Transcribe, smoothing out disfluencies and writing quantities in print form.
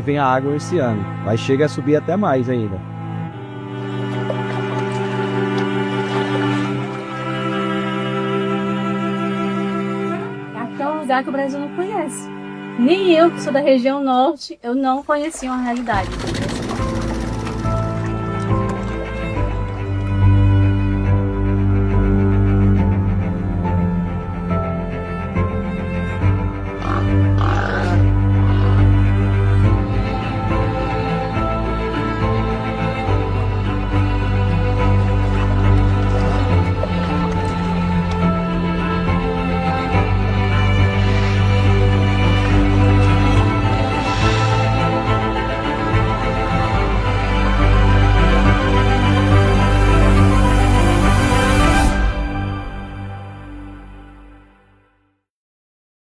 vem a água esse ano. Mas chega a subir até mais ainda. Aqui é um lugar que o Brasil não conhece. Nem eu, que sou da região norte, eu não conhecia uma realidade.